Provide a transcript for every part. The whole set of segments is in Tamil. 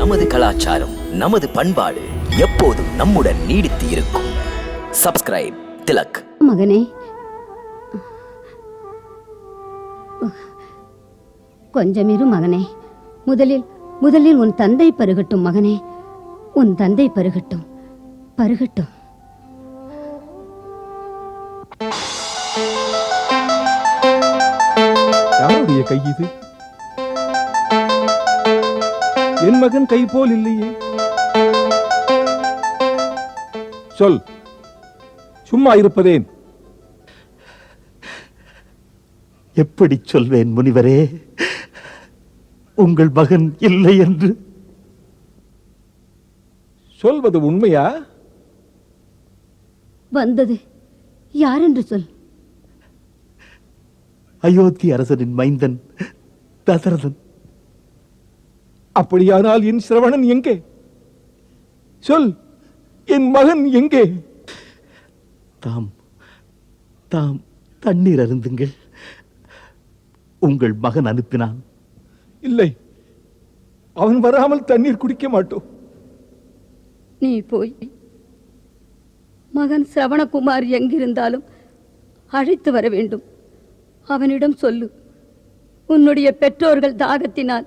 நமது கலாச்சாரம், நமது பண்பாடு எப்போதும் நம்முடன் நீடித்து இருக்கும். சப்ஸ்கிரைப் திலக். மகனே, கொஞ்சம் இரு மகனே. முதலில் உன் தந்தை பருகட்டும் மகனே. உன் தந்தை பருகட்டும். யாருடைய கை இது? என் மகன் கை போல் இல்லையே. சொல், சும்மா இருப்பதேன்? எப்படி சொல்வேன் முனிவரே, உங்கள் மகன் இல்லை என்று? சொல்வது உண்மையா? வந்தது யார் என்று சொல். அயோத்தி அரசனின் மைந்தன் தசரதன். அப்படியானால் என் சிரவணன் எங்கே? சொல், என் மகன் எங்கே? தாம் தண்ணீர் அருந்துங்கள். உங்கள் மகன் அனுப்பினான். இல்லை, அவன் வராமல் தண்ணீர் குடிக்க மாட்டோம். நீ போய் மகன் சிரவணகுமார் எங்கிருந்தாலும் அழைத்து வர வேண்டும். அவனிடம் சொல்லு, உன்னுடைய பெற்றோர்கள் தாகத்தினால்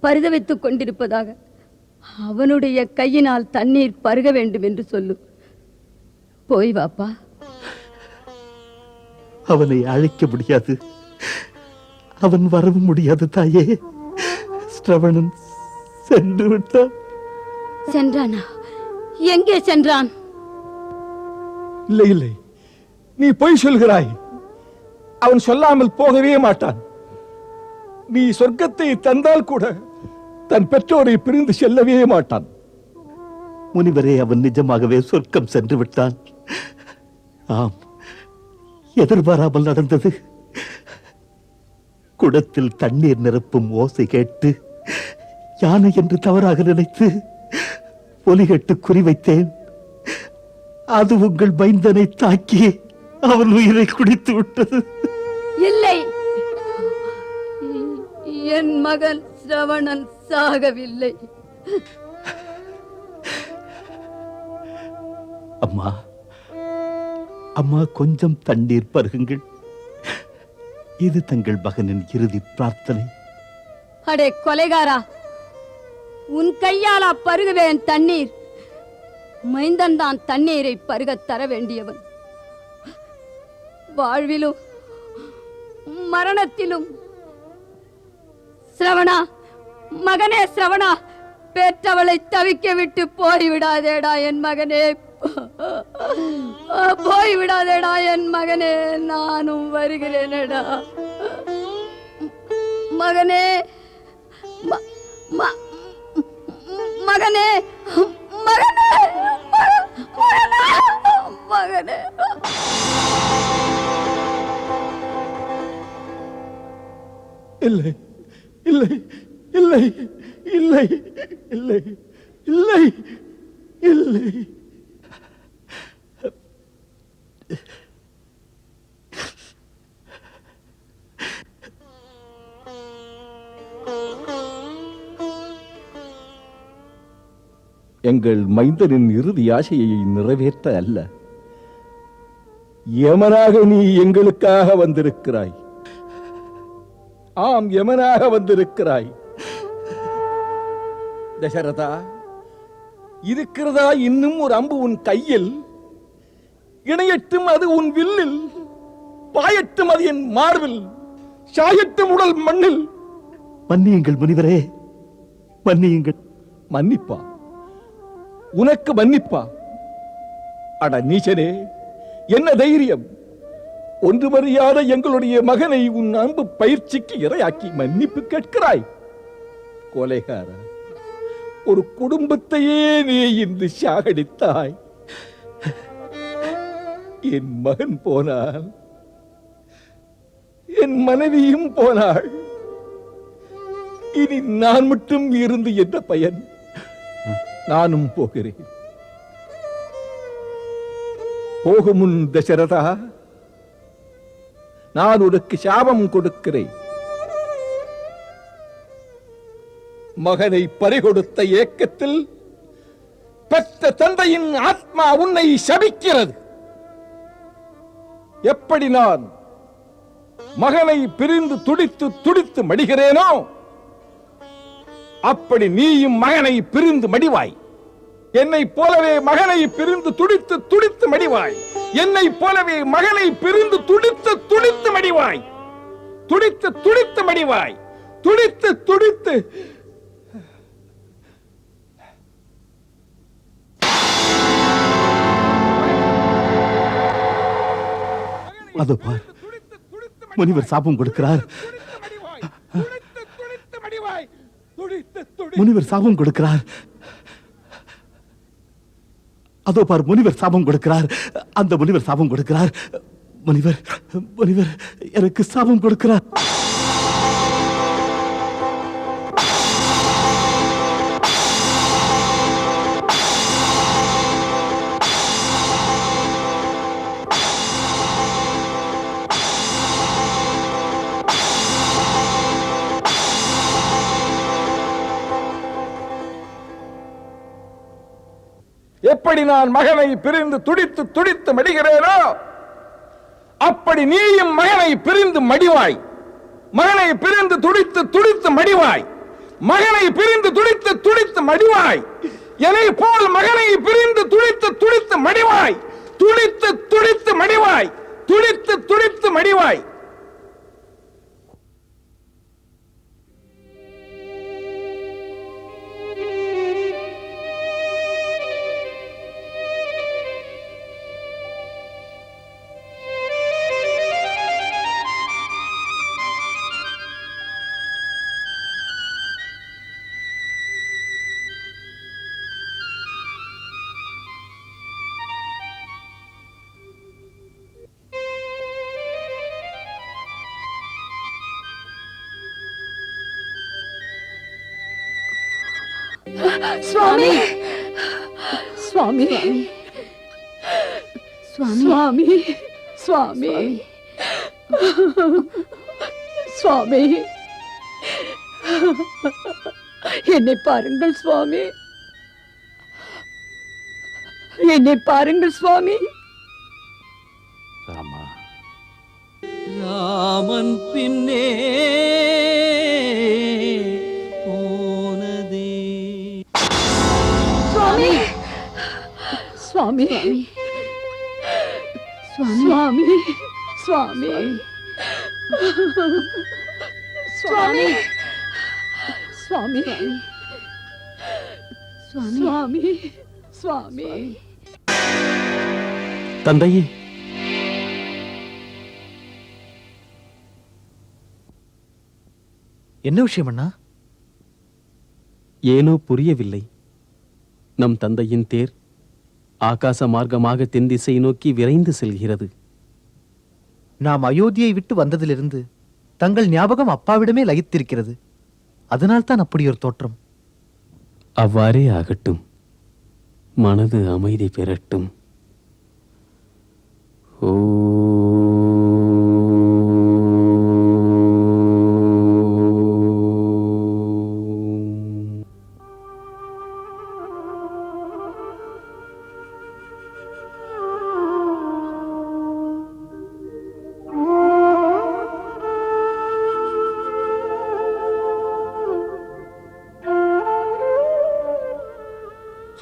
பரிதவித்துக் கொண்டிருப்பதாக. அவனுடைய கையினால் தண்ணீர் பருக வேண்டும் என்று சொல்லு. போய் வாப்பா. அவனை அழைக்க முடியாது, அவன் வரவும் முடியாது தாயே. சிரவணன் சென்று விட்டான். சென்றானா? எங்கே சென்றான்? இல்லை இல்லை, நீ பொய் சொல்கிறாய். அவன் சொல்லாமல் போகவே மாட்டான். நீ சொர்க்கத்தை தந்தால் கூட தன் பெற்றோரை பிரிந்து செல்லவே மாட்டான். முனிவரே, அவன் நிஜமாகவே சொர்க்கம் சென்று விட்டான். ஆம், எதிர்பாராமல் நடந்தது. குடத்தில் தண்ணீர் நிரப்பும் ஓசை கேட்டு யானை என்று தவறாக நினைத்து ஒலிகட்டு குறிவைத்தேன். அது உங்கள் மைந்தனை தாக்கி அவன் உயிரை குடித்து விட்டது. இல்லை, என் மகன் சிரவணன் சாகவில்லை. அம்மா, அம்மா, கொஞ்சம் தண்ணீர் பருகுங்கள். இது தங்கள் மகனின் இறுதி பிரார்த்தனை. அடே கொலைகாரா, உன் கையால் பருகுவேன் தண்ணீர். மைந்தன் தான் தண்ணீரை பருகத் தர வேண்டியவன். வாழ்விலும் மரணத்திலும் சிரவணா, மகனே சிரவணா, பெற்றவளை தவிக்க விட்டு போய்விடாதேடா என் மகனே. போய்விடாதேடா என் மகனே, நானும் வருகிறேனடா மகனே. மகனே, மகனே, மகனே. இல்லை இல்லை இல்லை இல்லை இல்லை இல்லை இல்லை. எங்கள் மைந்தனின் இறுதி ஆசையை நிறைவேற்ற அல்ல, யமனாக நீ எங்களுக்காக வந்திருக்கிறாய். ஆம், யமனாக வந்திருக்கிறாய். தசரதா, இருக்கிறதா இன்னும் ஒரு அம்பு உன் கையில்? இணையட்டும் அது உன் வில்லில், பாயட்டும் அது என் மார்பில், சாயட்டும் உடல் மண்ணில். மன்னியுங்கள் முனிவரே, மன்னியுங்கள். மன்னிப்பா? உனக்கு மன்னிப்பா? அட நீச்சனே, என்ன தைரியம்! ஒன்றுமறியாத எங்களுடைய மகனை உன் அன்பு பயிற்சிக்கு இரையாக்கி மன்னிப்பு கேட்கிறாய். கொலைகாரா, ஒரு குடும்பத்தையே நீ இன்று சாகடித்தாய். என் மகன் போனான், என் மனைவியும் போனாள். இனி நான் மட்டும் இருந்து என்ன பயன்? நானும் போகிறேன். போகும் முன் தசரதா, நான் உனக்கு சாபம் கொடுக்கிறேன். மகனை பறிகொடுத்த ஏக்கத்தில் பெற்ற தந்தையின் ஆத்மா உன்னை சபிக்கிறது. எப்படி நான் மகனை பிரிந்து துடித்து துடித்து மடிகிறேனோ அப்படி நீயும் மகனை பிரிந்து மடிவாய். என்னை போலவே மகனை பிரிந்து துடித்து துடித்து மடிவாய். என்னை போலவே மகனை பிரிந்து துடித்து துடித்து மடிவாய். துடித்து துடித்து மடிவாய். துடித்து துடித்து அதோ பார், முனிவர் சாபம் கொடுக்கிறார். முனிவர் சாபம் கொடுக்கிறார். அதோ பார், முனிவர் சாபம் கொடுக்கிறார். அந்த முனிவர் சாபம் கொடுக்கிறார். முனிவர் முனிவர் எனக்கு சாபம் கொடுக்கிறார். எப்படி நான் மகனை பிரிந்து துடித்து துடித்து மடிகிறேனோ அப்படி நீயும் மகனை பிரிந்து மடிவாய். மகனை பிரிந்து துடித்து துடித்து மடிவாய். மகனை பிரிந்து துடித்து துடித்து மடிவாய். என்னை போல் மகனை பிரிந்து துடித்து துடித்து மடிவாய். துடித்து துடித்து மடிவாய். துடித்து துடித்து மடிவாய். சுவாமி சுவாமி சுவாமி சுவாமி சுவாமி என்னை பாருங்கள் சுவாமி. என்னை பாருங்கள் சுவாமி. ராமா, ராமன் பின்னே போனதே. சுவாமி சுவாமி சுவாமி சுவாமி சுவாமி சுவாமி சுவாமி சுவாமி. தந்தையே, என்ன விஷயம் அண்ணா? ஏனோ புரியவில்லை. நம் தந்தையின் தேர் ஆகாச மார்க்கமாக தென் திசை நோக்கி விரைந்து செல்கிறது. நாம் அயோத்தியை விட்டு வந்ததிலிருந்து தங்கள் ஞாபகம் அப்பாவிடமே லயித்திருக்கிறது. அதனால்தான் அப்படி ஒரு தோற்றம். அவ்வாறே ஆகட்டும். மனது அமைதி பெறட்டும். ஓ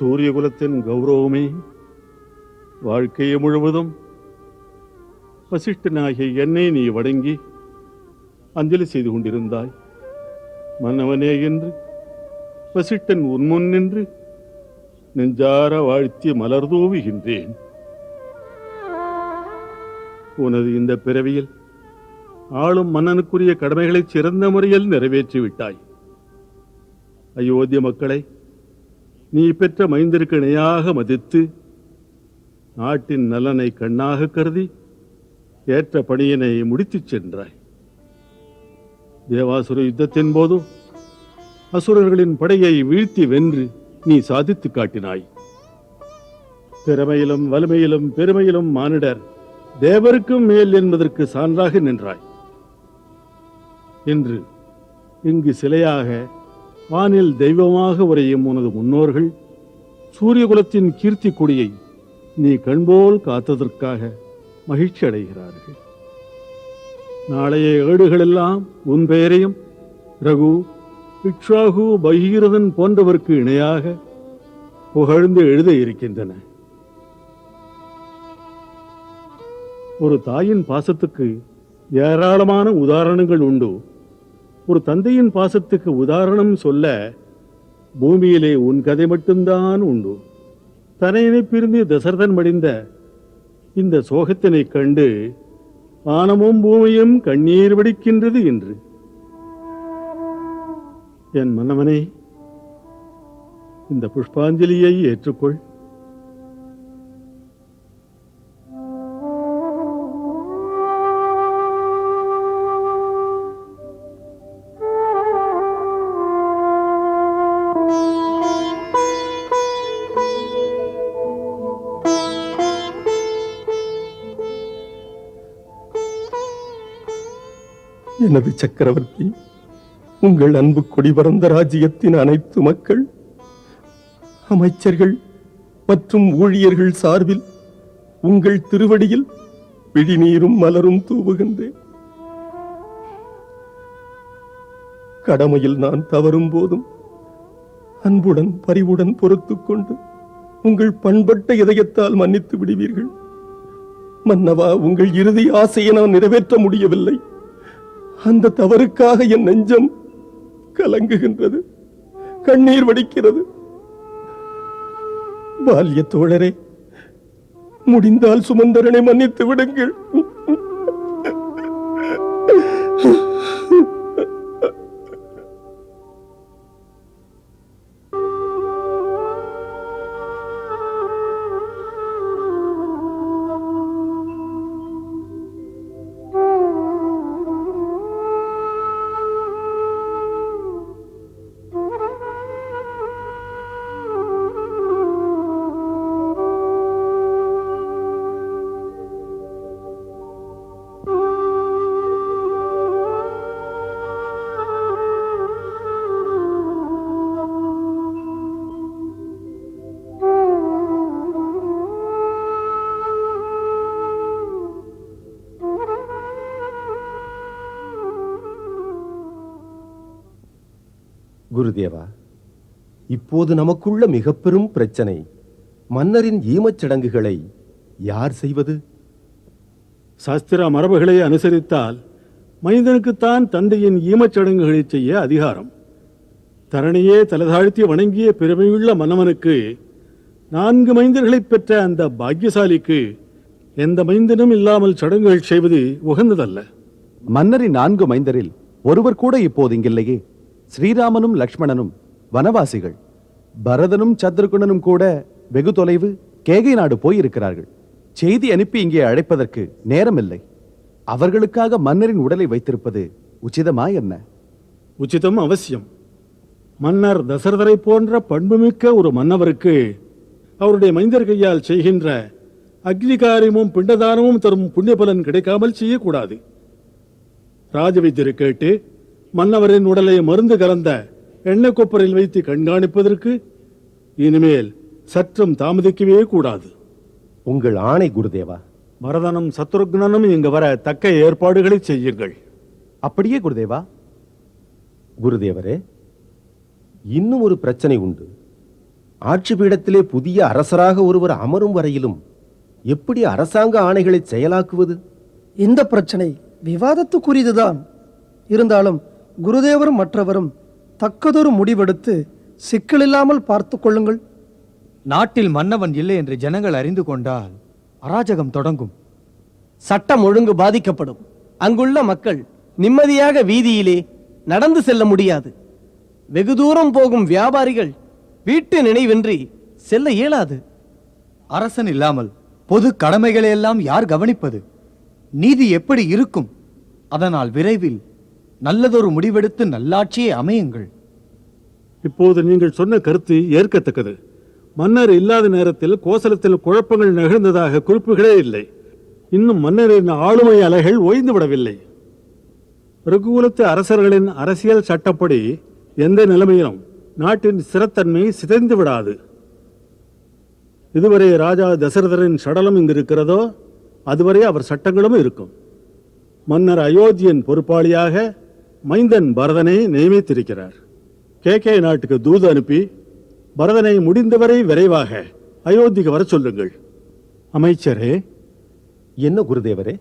சூரியகுலத்தின் கௌரவமே, வாழ்க்கையை முழுவதும் வசிஷ்டனாகிய என்னை நீ வணங்கி அஞ்சலி செய்து கொண்டிருந்தாய். மன்னவனே என்று வசிஷ்டன் உன்முன் நின்று நெஞ்சார வாழ்த்தி மலர்தூவுகின்றேன். உனது இந்த பிறவியில் ஆளும் மன்னனுக்குரிய கடமைகளை சிறந்த முறையில் நிறைவேற்றிவிட்டாய். அயோத்திய மக்களை நீ பெற்ற மைந்தருக்கு இணையாக மதித்து நாட்டின் நலனை கண்ணாக கருதி ஏற்ற பணியினை முடித்துச் சென்றாய். தேவாசுர யுத்தத்தின் போது அசுரர்களின் படையை வீழ்த்தி வென்று நீ சாதித்து காட்டினாய். திறமையிலும் வலிமையிலும் பெருமையிலும் மானிடர் தேவருக்கும் மேல் என்பதற்கு சான்றாக நின்றாய். இன்று இங்கு சிலையாக வானில் தெய்வமாக உரையும் உனது முன்னோர்கள் சூரியகுலத்தின் கீர்த்தி கொடியை நீ கண்போல் காத்ததற்காக மகிழ்ச்சி அடைகிறார்கள். நாளைய ஏடுகளெல்லாம் உன் பெயரையும் ரகு, இக்ஷாகு, பகீரதன் போன்றவருக்கு இணையாக புகழ்ந்து எழுத இருக்கின்றன. ஒரு தாயின் பாசத்துக்கு ஏராளமான உதாரணங்கள் உண்டு. ஒரு தந்தையின் பாசத்துக்கு உதாரணம் சொல்ல பூமியிலே உன் கதை மட்டும்தான் உண்டு. தனையனை பிரிந்து தசரதன் மடிந்த இந்த சோகத்தினை கண்டு வானமும் பூமியும் கண்ணீர் வடிக்கின்றது என்று. என் மன்னவனே, இந்த புஷ்பாஞ்சலியை ஏற்றுக்கொள். எனது சக்கரவர்த்தி, உங்கள் அன்பு கொடி பறந்த ராஜ்யத்தின் அனைத்து மக்கள், அமைச்சர்கள் மற்றும் ஊழியர்கள் சார்பில் உங்கள் திருவடியில் விழிநீரும் மலரும் தூவுகின்றேன். கடமையில் நான் தவறும் போதும் அன்புடன் பரிவுடன் பொறுத்துக் கொண்டு உங்கள் பண்பட்ட இதயத்தால் மன்னித்து விடுவீர்கள். மன்னவா, உங்கள் இறுதி ஆசையை நான் நிறைவேற்ற முடியவில்லை. அந்த தவறுக்காக என் நெஞ்சம் கலங்குகின்றது, கண்ணீர் வடிக்கிறது. பால்ய தோழரே, முடிந்தால் சுமந்தரனை மன்னித்து விடுங்கள். குருதேவா, இப்போது நமக்குள்ள மிக பெரும் பிரச்சனை, மன்னரின் ஈமச் சடங்குகளை யார் செய்வது? சாஸ்திர மரபுகளை அனுசரித்தால் மைந்தனுக்குத்தான் தந்தையின் ஈமச் சடங்குகளை செய்ய அதிகாரம். தரணியே தலதாழ்த்தி வணங்கிய பெருமையுள்ள மன்னவனுக்கு 4 மைந்தர்களை பெற்ற அந்த பாக்கியசாலிக்கு எந்த மைந்தனும் இல்லாமல் சடங்குகள் செய்வது உகந்ததல்ல. மன்னரின் 4 மைந்தரில் ஒருவர் கூட இப்போது இங்கில்லையே. ஸ்ரீராமனும் லக்ஷ்மணனும் வனவாசிகள். பரதனும் சத்ருகுணனும் கூட வெகு தொலைவு கேகை நாடு போயிருக்கிறார்கள். செய்தி அனுப்பி இங்கே அழைப்பதற்கு நேரமில்லை. அவர்களுக்காக மன்னரின் உடலை வைத்திருப்பது உச்சிதமா என்ன? உச்சிதம் அவசியம். மன்னர் தசரதரை போன்ற பண்புமிக்க ஒரு மன்னவருக்கு அவருடைய மைந்தர் கையால் செய்கின்ற அக்னிகாரியமும் பிண்டதானமும் தரும் புண்ணிய பலன் கிடைக்காமல் செய்யக்கூடாது. ராஜவைத்தியரை கேட்டு மன்னவரின் உடலை மருந்து கலந்த எண்ணெய் கொப்பரில் வைத்து கண்காணிப்பதற்கு இனிமேல் சற்றும் தாமதிக்கவே கூடாது. உங்கள் ஆணை குருதேவா. பரதனும் சத்ருக்னனும் இங்கு வர தக்க ஏற்பாடுகளை செய்யுங்கள். அப்படியே குருதேவா. குருதேவரே, இன்னும் ஒரு பிரச்சனை உண்டு. ஆட்சி பீடத்திலே புதிய அரசராக ஒருவர் அமரும் வரையிலும் எப்படி அரசாங்க ஆணைகளை செயலாக்குவது? இந்த பிரச்சனை விவாதத்துக்குரியதுதான். இருந்தாலும் குருதேவரும் மற்றவரும் தக்கதொரு முடிவெடுத்து சிக்கலில்லாமல் பார்த்து கொள்ளுங்கள். நாட்டில் மன்னவன் இல்லை என்று ஜனங்கள் அறிந்து கொண்டால் அராஜகம் தொடங்கும். சட்டம் ஒழுங்கு பாதிக்கப்படும். அங்குள்ள மக்கள் நிம்மதியாக வீதியிலே நடந்து செல்ல முடியாது. வெகு தூரம் போகும் வியாபாரிகள் வீட்டு நினைவின்றி செல்ல இயலாது. அரசன் இல்லாமல் பொது கடமைகளை எல்லாம் யார் கவனிப்பது? நீதி எப்படி இருக்கும்? அதனால் விரைவில் நல்லதொரு முடிவெடுத்து நல்லாட்சியை அமையுங்கள். இப்போது நீங்கள் சொன்ன கருத்து ஏற்கத்தக்கது. மன்னர் இல்லாத நேரத்தில் கோசலத்தில் குழப்பங்கள் நிகழ்ந்ததாக குறிப்புகளே இல்லை. இன்னும் மன்னரின் ஆளுமை அலைகள் ஓய்ந்து விடவில்லை. ரகுகுலத்து அரசர்களின் அரசியல் சட்டப்படி எந்த நிலைமையிலும் நாட்டின் ஸ்திரத்தன்மை சிதைந்து விடாது. இதுவரை ராஜா தசரதரின் சடலம் இங்கு இருக்கிறதோ அதுவரை அவர் சட்டங்களும் இருக்கும். மன்னர் அயோத்தியின் பொறுப்பாளியாக மைந்தன் பரதனை நியமித்திருக்கிறார். கேகே நாட்டுக்கு தூது அனுப்பி பரதனை முடிந்தவரை விரைவாக அயோத்திக்கு வர சொல்லுங்கள். அமைச்சரே. என்ன குருதேவரே?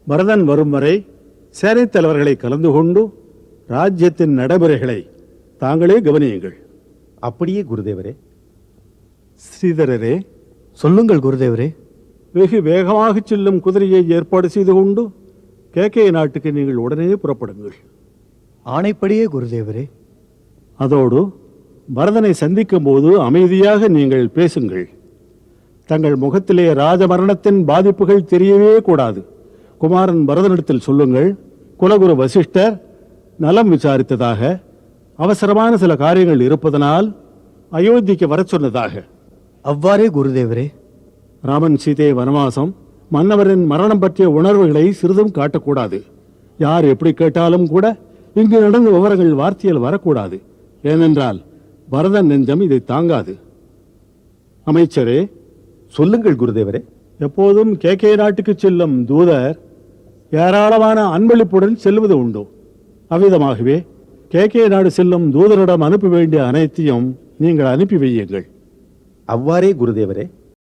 பரதன் வரும் வரை சேனைத் தலைவர்களை கலந்து கொண்டு ராஜ்யத்தின் நடைமுறைகளை தாங்களே கவனியுங்கள். அப்படியே குருதேவரே. ஸ்ரீதரரே. சொல்லுங்கள் குருதேவரே. வெகு வேகமாக செல்லும் குதிரையை ஏற்பாடு செய்து கொண்டு கேகே நாட்டுக்கு நீங்கள் உடனே புறப்படுங்கள். ஆணைப்படியே குருதேவரே. அதோடு பரதனை சந்திக்கும் போது அமைதியாக நீங்கள் பேசுங்கள். தங்கள் முகத்திலே ராஜமரணத்தின் பாதிப்புகள் தெரியவே கூடாது. குமாரன் பரதனிடத்தில் சொல்லுங்கள், குலகுரு வசிஷ்டர் நலம் விசாரித்ததாக, அவசரமான சில காரியங்கள் இருப்பதனால் அயோத்திக்கு வர சொன்னதாக. அவ்வாறே குருதேவரே. ராமன் சீதை வனவாசம், மன்னவரின் மரணம் பற்றிய உணர்வுகளை சிறிதும் காட்டக்கூடாது. யார் எப்படி கேட்டாலும் கூட இங்கு நடந்த விவரங்கள் வார்த்தையில் வரக்கூடாது. ஏனென்றால் பரதன் நெஞ்சம் இதை தாங்காது. அமைச்சரே. சொல்லுங்கள் குருதேவரே. எப்போதும் கேகே நாட்டுக்கு செல்லும் தூதர் ஏராளமான அன்பளிப்புடன் செல்வது உண்டு. அவ்விதமாகவே கேகே நாடு செல்லும் தூதரிடம் அனுப்ப வேண்டிய அனைத்தையும் நீங்கள் அனுப்பி வையுங்கள். அவ்வாறே குருதேவரே.